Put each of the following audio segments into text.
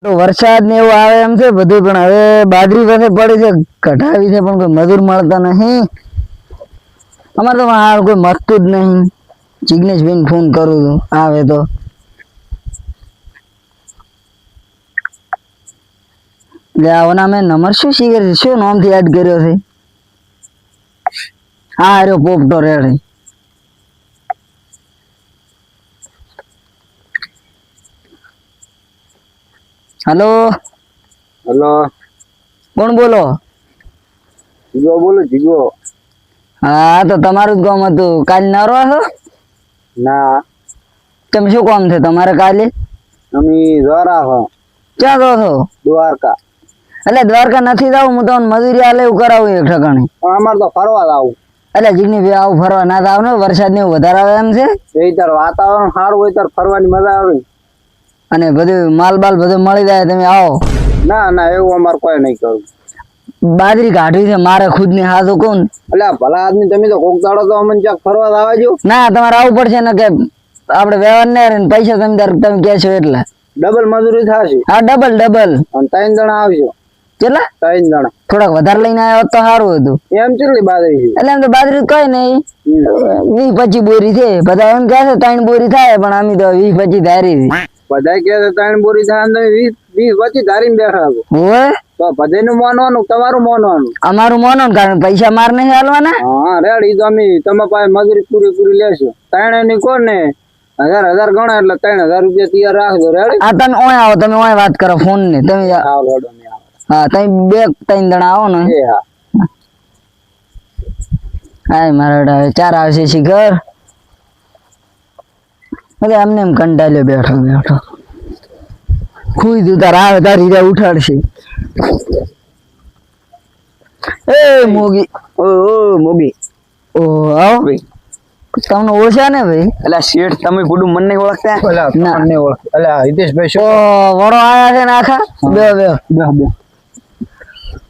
તો વરસાદ ને એવું આવે એમ છે બધું, પણ હવે બાજરી પાસે પડી છે, કઢાવી છે, પણ કોઈ મજૂર મળતા નહીં. અમારે તો હાલ કોઈ મળતું જ નહીં. જિગ્નેશભાઈ ફોન કરું છું, આવે તો. આવના મેં નંબર શું નામથી એડ કર્યો છે? હા અરે પોપટો રેડી. હેલો હેલો, કોણ બોલો? જીગો બોલો. જીગો? હા તો તમારું જ કામ હતું. કાલે નવરા છો? ના, તમે શું કામ છે તમારે કાલે? અમે દ્વારા હો. ક્યાં ગયો છો? દ્વારકા. એટલે દ્વારકા નથી જાવ, હું તમને મજૂરી આલે એવું કરાવું એક ઠકાણે. પણ અમારે તો ફરવા આવું. એટલે જીગની ભાઈ આવું ફરવા ના થાવ ને, વરસાદ ને વધારે આવે એમ છે. એ તાર વાતાવરણ સારું હોય તાર ફરવાની મજા આવે. અને બધું માલ બાલ બધું મળી જાય, તમે આવો. ના ના, એવું અમારે કોઈ નહીં કરવું. બાજરી કાઢવી છે મારે ખુદ ની, હાથો કોણ? એટલે ભલા આદમી તમે તો કોક દાડો તો અમને ક્યાંક ફરવા આવવા જો. ના તમારે આવવું પડશે ને, કે આપડે વ્યવહાર ને રહે, પૈસા તમે કહેશો એટલે ડબલ મજૂરી થશે. હા ડબલ. અને 3 જણા આવજો. કેટલા? 3 જણા. થોડાક વધારે લઈને આવ્યો તો સારું હતું. એમ કેટલી બાજરી છે? એટલે એમ તો બાજરી કઈ નહીં, 20-25 બોરી છે. બધા એમ કહે છે 3 બોરી થાય, પણ અમે તો 20-25 ધારી છે. બધા કે 3 બોરી થાય, 20-25 ધારીને બેઠા છો. હોય તો બધાનું માનવાનું, તમારું માનવાનું. અમારું મોનો, કારણ પૈસા માર નહીં હાલવાના. હા રેડી, તો અમે તમારા પાસે મજૂરી પૂરી લેશું. 3 ની કોણ ને 1000 ગણા, એટલે 3000 રૂપિયા તૈયાર રાખજો. રેડી? આ તમે ઓય આવો, તમે ઓય વાત કરો ફોન ને. તમે હા તમે 2-3 જણા આવો ને. હા હા મારા 4 આવશે શિખર. અમને એમ કંટાળ્યો બેઠો ખુઈ તું તાર આવે તારી રે ઉઠાડશે. એ મોગી, ઓ મોગી. ઓ આવો. તમને ઓળખ્યા ને ભાઈ? એટલે શેઠ તમે ગુડું મન નહીં ઓળખતા? ના મને ઓળખ. એટલે હિતેશભાઈ શું વડો આયા છે ને આખા બે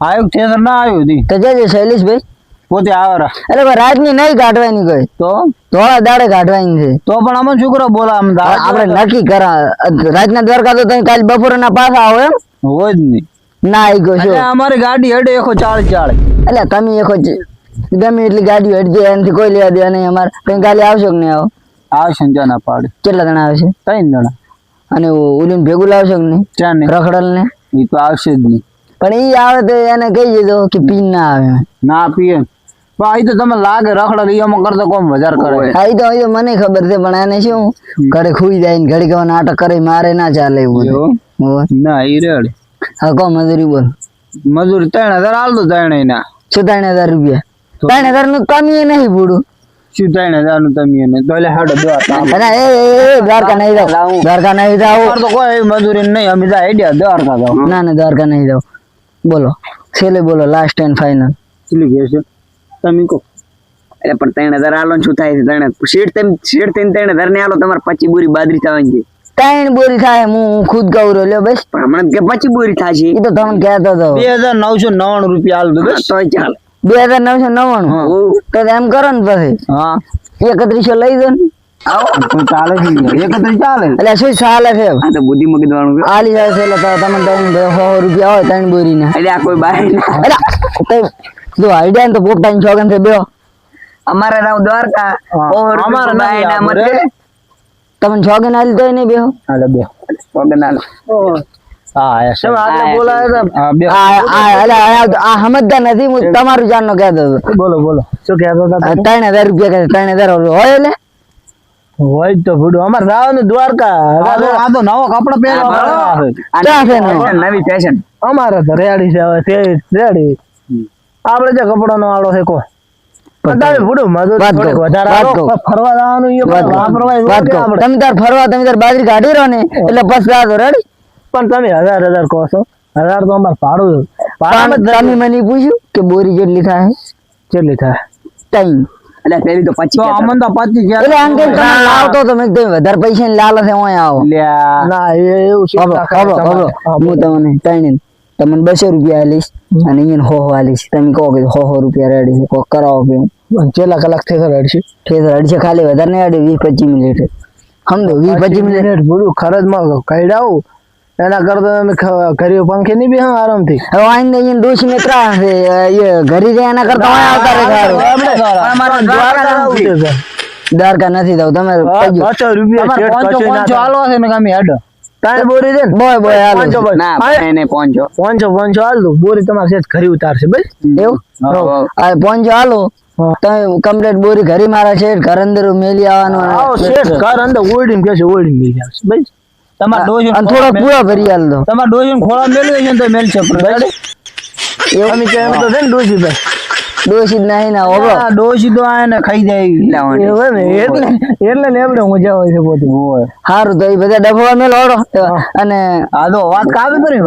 આવ્યું ઠેસર ના આવ્યું દી તો જજે શૈલેષભાઈ પોતે આવે. એટલે રાતની નહીં કાઢવાની કોઈ, તો ધોળા દાડે કાઢવાની છે. તો પણ અમને છોકરો બોલા આપણે નક્કી કરા રાતના દ્વારકા તો તમે કાલ બપોરના પાછા આવો એમ? હોય જ નહીં. ના આવી ગયો છો. અમારી ગાડી હેડે 140. એટલે તમે એકો ગમે એટલી ગાડીઓ હેડજે, એનાથી કોઈ લેવા દેવા નહીં અમારે. તમે કાલે આવશો કે નહીં આવો? આવશે ને ના પાડે. કેટલા જણા આવશે? 3 જણા. અને ઓલીને ભેગું લાવશો કે નહીં? ચાને રખડલ ને એ તો આવશે જ નહીં. પણ ઈ આવે તો એને કહી દીધો કે પીન ના આવે. ના પીએ પણ અહીં તો તમે લાગે રખડલ ઈયામાં કરતો કોમ વધારે કરે. હા ઈ તો મને ખબર છે, પણ એને શું ઘરે ખુઈ જાય ને ઘડી કવા નાટક કરે, મારે ના ચાલે એવું. ના ઈ રેડ. હા કહો મજૂરી બોલ. મજૂરી 3000 હાલ દો. 3 ના શું 3000 રૂપિયા? 3000 નું કમી નહીં પૂરું. શું 3000 નું તમે એને તો એટલે હાડો દ્વારકા નહીં જાવ, દ્વારકા નહીં જાવ. તો કોઈ મજૂરી નહીં, અમે જા આઈડિયા દ્વારકા જાવ. ના દ્વારકા નહીં જાવ. બોલો છેલ્લે બોલો, લાસ્ટ એન્ડ ફાઇનલ કેટલી કે છે તમે કહો. એટલે પણ 3000 આલો શું થાય છે? 3000 શેઠ થઈને 3000 ને આલો, તમારે 25 બોરી બાજરી થવાની છે. 3 બોરી થાય, હું ખુદ કહું લ્યો બસ. પણ હમણાં કે 25 બોરી થશે. એ તો તમને કહેતો હતો 2999 રૂપિયા હાલ દો બસ. તો ચાલે. 2999 તો એમ કરો ને પછી. હા 3100 લઈ દો ને. આવો તો ચાલે છે. 31 ચાલે. એટલે શું ચાલે છે? આ તો બુદ્ધિ મગજવાનું છે. આલી જાય છે એટલે તમને 100 રૂપિયા હોય 3 બોરી ના. એટલે આ કોઈ બાય એટલે જો આઈડિયા તો પોતાની છોકન છે બે. અમારે રાવ દ્વારકા અમારે બાય ના મત તમને છોકન આલી તો નહીં બેહો. હાલે બે ઓગનાલ. હા તમે આટલે બોલાયા હા બે આ સમજતા નથી. હું તમારું જાણનો કહેતો હતો. બોલો શું કહેતો હતા? 3000 રૂપિયા કહે 3000 હોય એટલે હોય તો ભૂડું અમારે જવાનું દ્વારકા. આ તો નવો કપડો પહેરવા નવી ફેશન અમારે તો રેડી છે. હવે રેડી આપડે જે કપડો નો આડો છે કો તમે ભૂડું ફરવા જવાનું. તમે તાર ફરવા તમે તાર બાજરી કાઢી રહ્યો ને એટલે પછી રેડી. પણ તમે 1000 કહો છો. 1000 તો અમારે ભાડું. તમે મને પૂછ્યું કે બોરી કેટલી થાય? કેટલી થાય? 3. એટલે પેલી તો 25 તો અમન તો 25 એટલે આમ કે તમે લાવતો તો મેં તમે વધારે પૈસા લાલ છે ઓય આવો. ના એવું છે. હું તમને તમને 200 રૂપિયા આલીશ અને અહીંયા 100 આલીશ. તમે કહો કે 100 રૂપિયા રેડી છે, કોક કરાવો કે કેટલા કલાક થઈ ખાલી વધારે નહીં આડે 20-25 મિનિટ સમજો. 20-25 મિનિટ ભૂડું ખરજમાં કઈડાવું એના કરતા અમે ઘરે પંખે નહીં બી આરામથી હવે આઈને અહીંયા ડોશી ને ત્રાસ છે એ ઘરી જાય એના કરતા અહીંયા આવતા રહે સારું. અમારે દ્વારકા જવું છે. દ્વારકા નથી જવું તમે કહેજો. 500 રૂપિયા શેઠ કશું ના થાય. હાલવા છે ને કામી હેડ તારે બોરી દે ને બોય બોય હાલો. 500 બસ. ના હા, એને પહોંચો 500 હાલ દો બોરી તમારે શેઠ ઘરે ઉતારશે બસ એવું આ પહોંચો હાલો હા. તમે કમ્પ્લીટ બોરી ઘરી મારા છે ઘર અંદર મેલી આવવાનું આવો શેઠ ઘર અંદર ઓરડીમાં કહેશે ઓરડીમાં મિલ આવશે બસ તમાર ડોશી અને થોડો પૂરા ભરી હાલ દો. તમાર ડોશી ખોળા મેળવી છે ને તો મેલ છે એવું અમે કે એમ તો છે ને ડોશી ભાઈ ડોશી જ નહીં ના હોગો. ડોશી તો આને ખાઈ જાય એવું ને એટલે ને આપણે મજા હોય છે બધું સારું તો એ બધા ડબ્બા મેલો હળો અને આ તો વાત કાવી કરી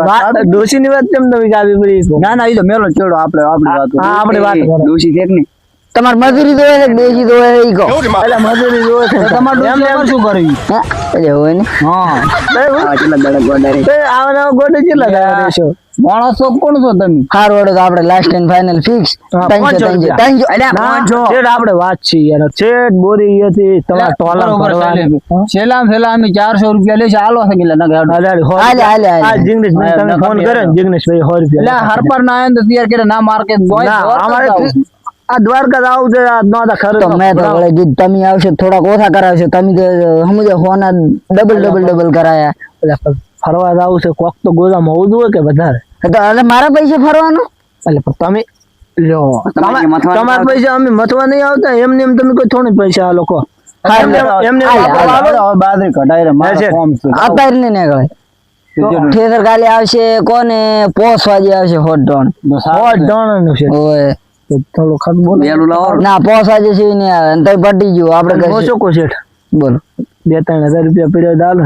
ડોશી ની વાત કેમ તમે કાવી પડી ના ના એ તો મેલો ચેડો આપણે આપણી વાત હા, આપણી વાત કરો. ડોશી છે કે નહીં તમારે મજૂરી જોવે છે કે દેશી જોવે છે ઈ કહો. એટલે મજૂરી જોવે છે તમાર ડોશી અમારે શું કરવી હા એટલે હોય ને હા આ કેટલા દડક ગોડારી આવા ગોડે કેટલા દાડા રહેશો માણસો કોણ છો તમે સારું હળો તો આપણે લાસ્ટ એન્ડ ફાઇનલ ફિક્સ હા, 300 300 અલ્યા પહોંચો છેડ આપણે વાત છે યાર છેડ બોરી હતી તમારા ટોલા છેલ્લા છેલ્લા અમે 400 રૂપિયા લેશે હાલો છે કેટલા નગર હાલે હાલે આ હાલે જિગ્નેશભાઈ તમે ફોન કર્યો ને જિગ્નેશભાઈ 100 એટલે રૂપિયા હરપર ના આયન તો તૈયાર કરે ના માર્કેટ બોય ના, અમારે આ દ્વારકા આવું છે આ નોતા ખરો તો મેં તો વળે કીધું તમે આવશો થોડાક ઓછા કરાવશો તમે તો સમજો હોના ડબલ કરાયા. એટલે ફરવા આવું છે કોક તો ગોદામ હોવું જોઈએ કે વધારે તો એટલે મારા પૈસા ફરવાનું એટલે પણ તમે લ્યો તમારે મથવા તમારા પૈસા અમે મથવા નહીં આવતા એમને એમ તમે કોઈ થોડી પૈસા આ લોકો એમને બાદરી કઢાઈ રે મારા છે. ફોર્મ છે આ પાર ને નીકળે ઠેસર કાલે આવશે કોને પોસ વાજે આવશે હોટ ડોન જણાનું છે ઓય તો થોડું ખાત બોલો વેલું લાવો ના પોસ વાજે છે ને આવે અને તઈ પટી ગયું આપણે ઓછો કો શેઠ બોલો 2-3 હજાર રૂપિયા પડ્યો દાલો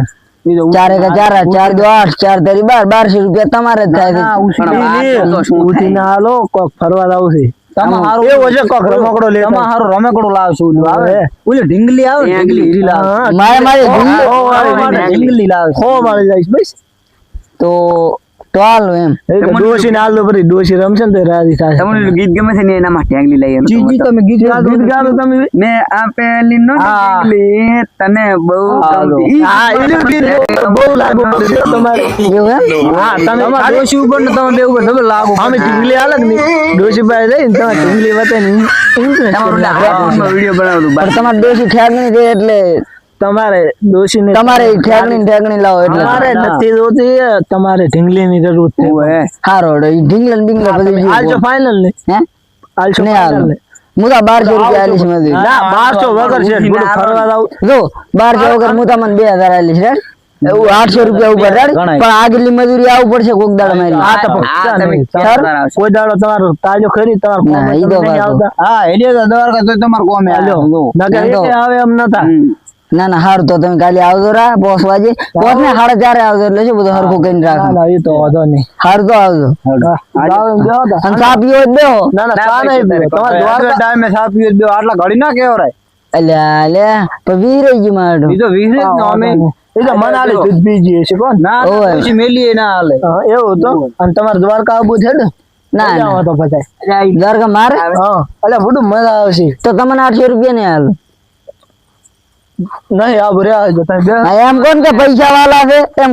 ચાર એક ચાર 4 દો 8 4 તરી 1200 રૂપિયા તમારે જ થાય છે. ઉઠી ના હાલો કોક ફરવા આવું છે તમારું એવો છે કોક રમકડો લેતા તમારું રમેકડું લાવશું આવે ઓલી ઢીંગલી આવે ને, ઢીંગલી હીરી લાવે હા, મારે મારી ઢીંગલી- હો વાળી ઢીંગલી લાવે હો મારી જઈશ બસ તો હાલો એમ ડોશી ને હાલ પછી ડોશી રમશે ને તો રાજી થાય તમને ગીત ગમે છે ને એનામાં ઢીંગલી લઈ એમ જી તમે ગીત ગાતો તમે મેં આ પેલી નો ઢીંગલી તને બહુ ગમતી. હા એનું ગીત બહુ લાગુ પડે તમારે એવું એમ હા તમે તમારા ડોશી ઉપર ને તમે બે ઉપર ડબલ લાગુ અમે ઢીંગલી અલગ ની ડોશી પાસે જઈને તમે ઢીંગલી વતે ની તમારું વિડીયો બનાવતું પણ તમારે ડોશી ઠેકણી છે એટલે તમારે ડોશી ને તમારે ઠેકણી લાવો એટલે તમારે નથી જોતી તમારે ઢીંગલી ની જરૂર છે હારો ઈ ઢીંગલા ને બિંગલા બધી આલજો ફાઇનલ ને હે આલજો નહીં હાલો ફાઇનલ ને હું તો 1200 રૂપિયા આલીશ મજૂરી. ના 1200 વગર છે બધું ફરવા આવું જો 1200 વગર હું તમને 2000 આલીશ રે એવું 800 રૂપિયા ઉપર રેડી ગણાય. પણ આગલી મજૂરી આવવું પડશે કોક દાડા મારી આ તો આ તમે સર, ચાર આવશે. કોઈ દાડો તમારો તાજો ખરી તમારો ના, ફોન ઈ તો નહીં વાત. આવતા હા એટલે તો દ્વારકા તો તમારે કોમે હાલ્યો આવ્યો નકર ના તો. એટલે હવે એમ નતા ના ના હારું તો તમે કાલે આવજો રા પોસ વાજે પોસ ને 4:30 આવજો એટલે શું બધું હરખું કરીને ના રાખો ના એ તો વાંધો નહીં હારું તો આવજો જાઓ એમ બેહો તા. અને ચા પીવો જ બેહો ના ના ચા નહીં પીવો. તમારે દ્વારકા ટાઈમે સાપી દો આટલા ઘડી ના કેવરાય અલ્યા લે પણ વીરાઈ ગયું મારું ઈ તો વિહરે જ ન અમે એ તો મને આલે દૂધ પી જઈએ છે કોણ ના ઓય. પછી મેલીએ ના હાલે હા, એવું તો અને તમારે દ્વારકા આવવું છે ને ના, જાઓ ના. તો પછી દ્વારકા મારે હા એટલે બધું મજા આવશે તો તમને 800 રૂપિયા નહીં હાલ નહીં આવું રે આવજો તમે બે એમ કોણ કે પૈસા વાળા છે એમ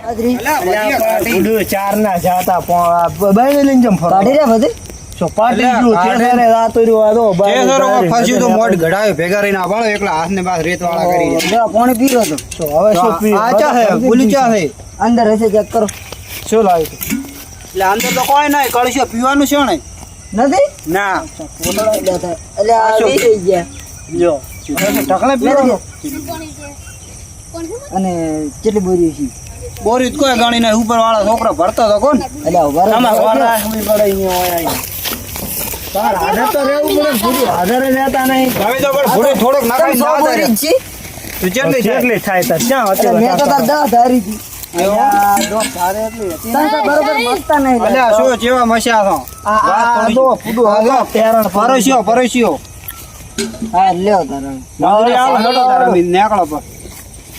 બાજરી બુડું ચાર ના જાતા બાઈને લઈને જમ ફરો કાઢી રહ્યા બધે સો પાટી ગયું તેસરે રાતો રહ્યો આ તો ફસ્યું તો મોઢ ઘડાયો ભેગા રહીને આ બાળો એકલા હાથ ને બાદ રેત વાળા કરી જો પાણી પીરો તો તો હવે શું પી આ ચા હે બોલી ચા હે અંદર હશે ચેક કરો શું લાવ્યું એટલે અંદર તો કોઈ નહીં કળશો પીવાનું છે ને નથી ના એટલે આ થઈ ગયા જો ઢકલે પીવાનો અને કેટલી બોરી છે બોરી તો કોઈ ગણી નહીં ઉપર વાળા છોકરો ભરતો તો કોણ એટલે ઉભા રહો. આમાં વાર રાખવી પડે અહીંયા હોય અહીં. તાર હાજર તો રહેવું પડે પૂરી હાજર રહેતા નહીં હવે તો પણ ભૂરી થોડોક નાખાઈ સો ના બોરી જ છે તું જેટલી છે જેટલી થાય તાર ક્યાં એટલે મેં તો હતી તાર 10 ધારી હતી આ દોસ્ત સારે એટલી હતી તાર તો બરોબર મસ્તા નહીં અલ્યા શું જેવા મસ્યા છો આ તો ફૂડું હાલો પેરણ પરસ્યો હા લ્યો તારા મજૂરી આવો હેડો તારા મી નેકળો પર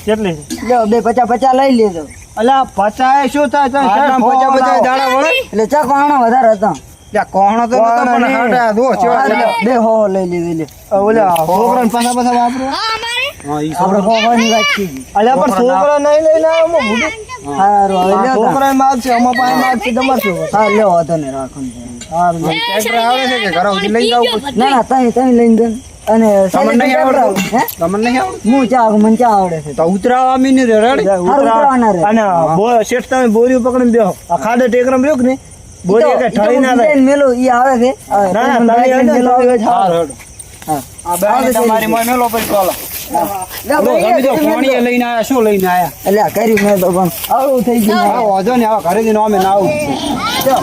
કેટલી લ્યો 250 લઈ લેજો અલ્યા પચાય શું થાય આટલા 50 દાડા વળે એટલે ચા કોણો વધારે હતો ત્યાં કોહણો તો નતો પણ હાડા દો ચેવા હા, લ્યો, બે હો લઈ લીધી લે ઓલા છોકરાને પાછા વાપરો હા ઈ આપણે હોવાની વાત છે અલ્યા પણ છોકરા નહીં લઈને આવો મો બુડું હારું હવે લ્યો તાર. છોકરા માગશે અમાર પાસે માગશે તમાર શું હા લ્યો હતો ને રાખો હારું ટ્રેક્ટર આવે છે કે ઘરે સુધી લઈ જાવ ના ના તમે લઈને દો ને. અને તમને નહીં આવડતું હે તમને નહીં આવડતું હું ચા મને ચા આવડે છે તો ઉતરાવા મી ને રેડી ઉતરવાના રે. અને શેઠ તમે બોરીઓ પકડીને બેહો આ ખાડે ટેકરમ રહ્યો કે નહીં બોરી કે ઠરી ના થાય મેલો ઈ આવે છે ના ના તમે મેલો આવે છે. હારું હા. આ બેન તમારી મોય મેલો પર કોલો લ્યો, ભાઈ, તમે તો પાણી લઈને આયા શું લઈને આયા એટલે આ કર્યું મેં તો પણ આવું થઈ ગયું હા વાંધો ને આવા ઘરેથી નો અમે ના આવું ચલો.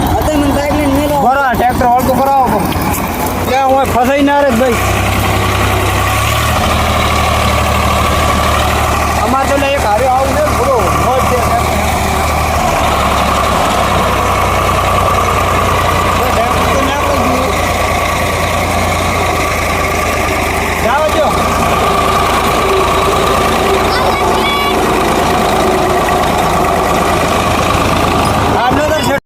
અત્યારે મને બાઈક લઈને મેલો બરાબર ટ્રેક્ટર હળતું કરાવો ત્યાં હું ફસાઈ ના રે ભાઈ